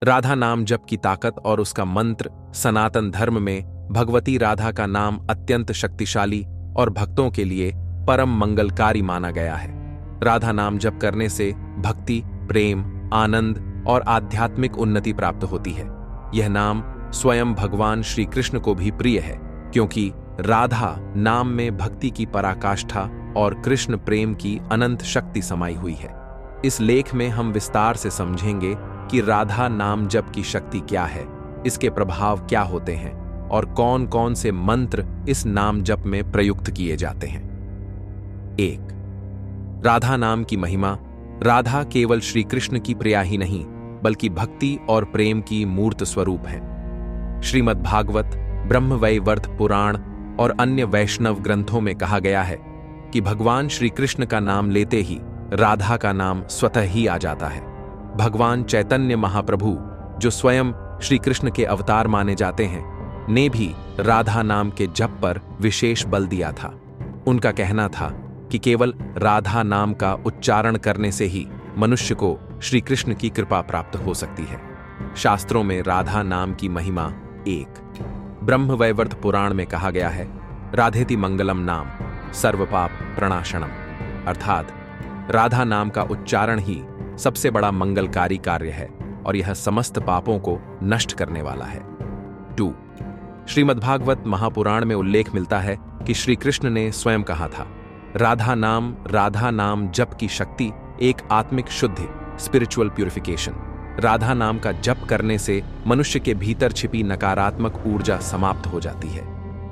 राधा नाम जप की ताकत और उसका मंत्र। सनातन धर्म में भगवती राधा का नाम अत्यंत शक्तिशाली और भक्तों के लिए परम मंगलकारी माना गया है। राधा नाम जप करने से भक्ति, प्रेम, आनंद और आध्यात्मिक उन्नति प्राप्त होती है। यह नाम स्वयं भगवान श्री कृष्ण को भी प्रिय है, क्योंकि राधा नाम में भक्ति की पराकाष्ठा और कृष्ण प्रेम की अनंत शक्ति समाई हुई है। इस लेख में हम विस्तार से समझेंगे कि राधा नाम जप की शक्ति क्या है, इसके प्रभाव क्या होते हैं और कौन कौन से मंत्र इस नाम जप में प्रयुक्त किए जाते हैं। 1. राधा नाम की महिमा। राधा केवल श्री कृष्ण की प्रिया ही नहीं, बल्कि भक्ति और प्रेम की मूर्त स्वरूप है। श्रीमद् भागवत, ब्रह्मवैवर्त पुराण और अन्य वैष्णव ग्रंथों में कहा गया है कि भगवान श्री कृष्ण का नाम लेते ही राधा का नाम स्वतः ही आ जाता है। भगवान चैतन्य महाप्रभु, जो स्वयं श्री कृष्ण के अवतार माने जाते हैं, ने भी राधा नाम के जप पर विशेष बल दिया था। उनका कहना था कि केवल राधा नाम का उच्चारण करने से ही मनुष्य को श्री कृष्ण की कृपा प्राप्त हो सकती है। शास्त्रों में राधा नाम की महिमा। 1. ब्रह्मवैवर्त पुराण में कहा गया है, राधेति मंगलम नाम सर्वपाप प्रणाशनम, अर्थात राधा नाम का उच्चारण ही सबसे बड़ा मंगलकारी कार्य है और यह समस्त पापों को नष्ट करने वाला है। 2. श्रीमद्भागवत महापुराण में उल्लेख मिलता है कि श्री कृष्ण ने स्वयं कहा था, राधा नाम जप की शक्ति एक आत्मिक शुद्धि, स्पिरिचुअल प्यूरिफिकेशन। राधा नाम का जप करने से मनुष्य के भीतर छिपी नकारात्मक ऊर्जा समाप्त हो जाती है,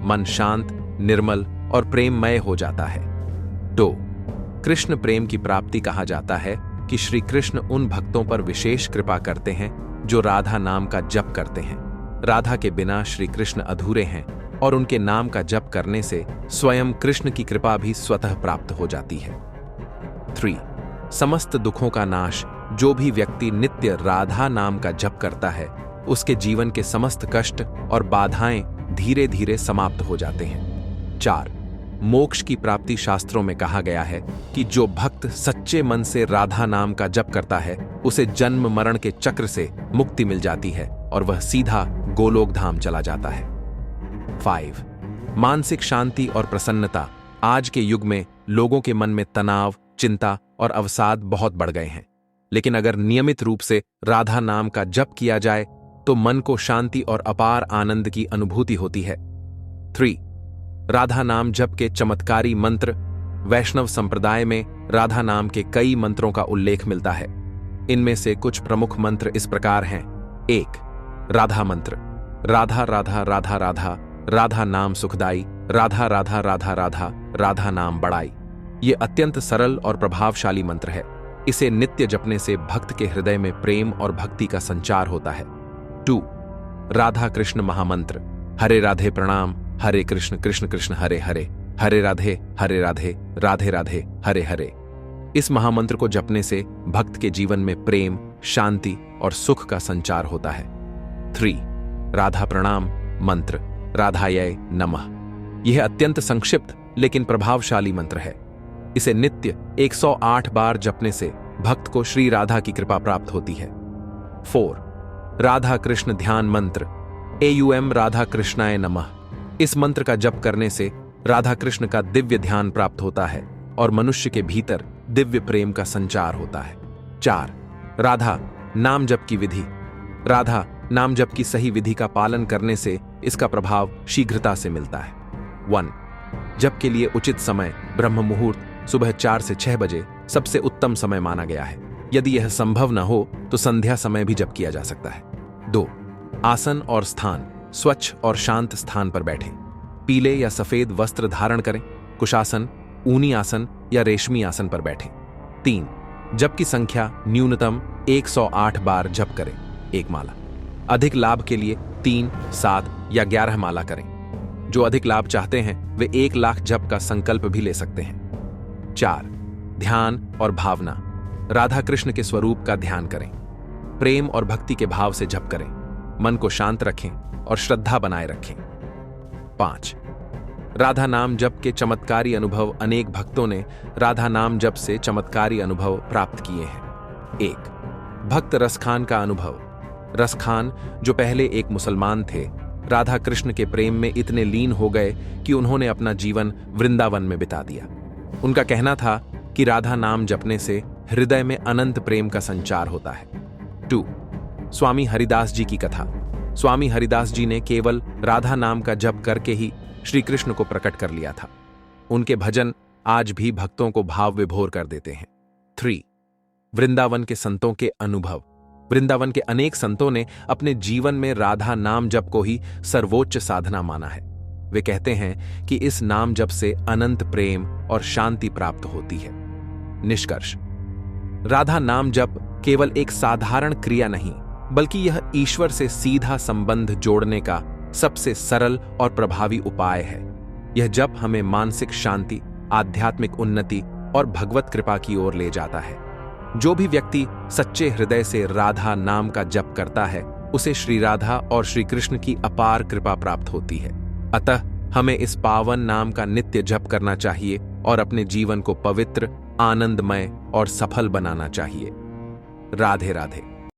मन शांत, निर्मल और प्रेममय हो जाता है। 2. कृष्ण प्रेम की प्राप्ति। कहा जाता है कि श्री कृष्ण उन भक्तों पर विशेष कृपा करते हैं जो राधा नाम का जप करते हैं। राधा के बिना श्री कृष्ण अधूरे हैं और उनके नाम का जप करने से स्वयं कृष्ण की कृपा भी स्वतः प्राप्त हो जाती है। 3. समस्त दुखों का नाश। जो भी व्यक्ति नित्य राधा नाम का जप करता है, उसके जीवन के समस्त कष्ट और बाधाएं धीरे धीरे समाप्त हो जाते हैं। 4. मोक्ष की प्राप्ति। शास्त्रों में कहा गया है कि जो भक्त सच्चे मन से राधा नाम का जप करता है, उसे जन्म मरण के चक्र से मुक्ति मिल जाती है और वह सीधा गोलोक धाम चला जाता है। 5. मानसिक शांति और प्रसन्नता। आज के युग में लोगों के मन में तनाव, चिंता और अवसाद बहुत बढ़ गए हैं, लेकिन अगर नियमित रूप से राधा नाम का जप किया जाए तो मन को शांति और अपार आनंद की अनुभूति होती है। 3. राधा नाम जप के चमत्कारी मंत्र। वैष्णव संप्रदाय में राधा नाम के कई मंत्रों का उल्लेख मिलता है। इनमें से कुछ प्रमुख मंत्र इस प्रकार हैं। 1. राधा मंत्र। राधा राधा राधा राधा, राधा नाम सुखदाई, राधा राधा राधा राधा, राधा नाम बड़ाई। ये अत्यंत सरल और प्रभावशाली मंत्र है। इसे नित्य जपने से भक्त के हृदय में प्रेम और भक्ति का संचार होता है। 2. राधा कृष्ण महामंत्र। हरे राधे प्रणाम, हरे कृष्ण कृष्ण कृष्ण हरे हरे, हरे राधे राधे राधे हरे हरे। इस महामंत्र को जपने से भक्त के जीवन में प्रेम, शांति और सुख का संचार होता है। 3. राधा प्रणाम मंत्र। राधायै नमः। यह अत्यंत संक्षिप्त लेकिन प्रभावशाली मंत्र है। इसे नित्य 108 बार जपने से भक्त को श्री राधा की कृपा प्राप्त होती है। 4. राधा कृष्ण ध्यान मंत्र। AUM राधा कृष्णाय नमः। इस मंत्र का जप करने से राधा कृष्ण का दिव्य ध्यान प्राप्त होता है और मनुष्य के भीतर दिव्य प्रेम का संचार होता है। 4. राधा नाम जप की विधि। राधा नाम जप की सही विधि का पालन करने से इसका प्रभाव शीघ्रता से मिलता है। 1. जप के लिए उचित समय। ब्रह्म मुहूर्त सुबह 4 से 6 बजे सबसे उत्तम समय माना गया है। यदि यह संभव न हो तो संध्या समय भी जप किया जा सकता है। 2. आसन और स्थान। स्वच्छ और शांत स्थान पर बैठें। पीले या सफेद वस्त्र धारण करें। कुशासन, ऊनी आसन या रेशमी आसन पर बैठें। 3. जप की संख्या न्यूनतम 108 बार जप करें, एक माला। अधिक लाभ के लिए 3, 7 या 11 माला करें। जो अधिक लाभ चाहते हैं वे 1 लाख जप का संकल्प भी ले सकते हैं। 4. ध्यान और भावना। राधा कृष्ण के स्वरूप का ध्यान करें। प्रेम और भक्ति के भाव से जप करें। मन को शांत रखें और श्रद्धा बनाए रखें। 5. राधा नाम जप के चमत्कारी अनुभव। अनेक भक्तों ने राधा नाम जप से चमत्कारी अनुभव प्राप्त किए हैं। 1. भक्त रसखान का अनुभव। रसखान, जो पहले एक मुसलमान थे, राधा कृष्ण के प्रेम में इतने लीन हो गए कि उन्होंने अपना जीवन वृंदावन में बिता दिया। उनका कहना था कि राधा नाम जपने से हृदय में अनंत प्रेम का संचार होता है। 2. स्वामी हरिदास जी की कथा। स्वामी हरिदास जी ने केवल राधा नाम का जप करके ही श्री कृष्ण को प्रकट कर लिया था। उनके भजन आज भी भक्तों को भाव विभोर कर देते हैं। 3. वृंदावन के संतों के अनुभव। वृंदावन के अनेक संतों ने अपने जीवन में राधा नाम जप को ही सर्वोच्च साधना माना है। वे कहते हैं कि इस नाम जप से अनंत प्रेम और शांति प्राप्त होती है। निष्कर्ष: राधा नाम जप केवल एक साधारण क्रिया नहीं, बल्कि यह ईश्वर से सीधा संबंध जोड़ने का सबसे सरल और प्रभावी उपाय है। यह जप हमें मानसिक शांति, आध्यात्मिक उन्नति और भगवत कृपा की ओर ले जाता है। जो भी व्यक्ति सच्चे हृदय से राधा नाम का जप करता है, उसे श्री राधा और श्री कृष्ण की अपार कृपा प्राप्त होती है। अतः हमें इस पावन नाम का नित्य जप करना चाहिए और अपने जीवन को पवित्र, आनंदमय और सफल बनाना चाहिए। राधे राधे।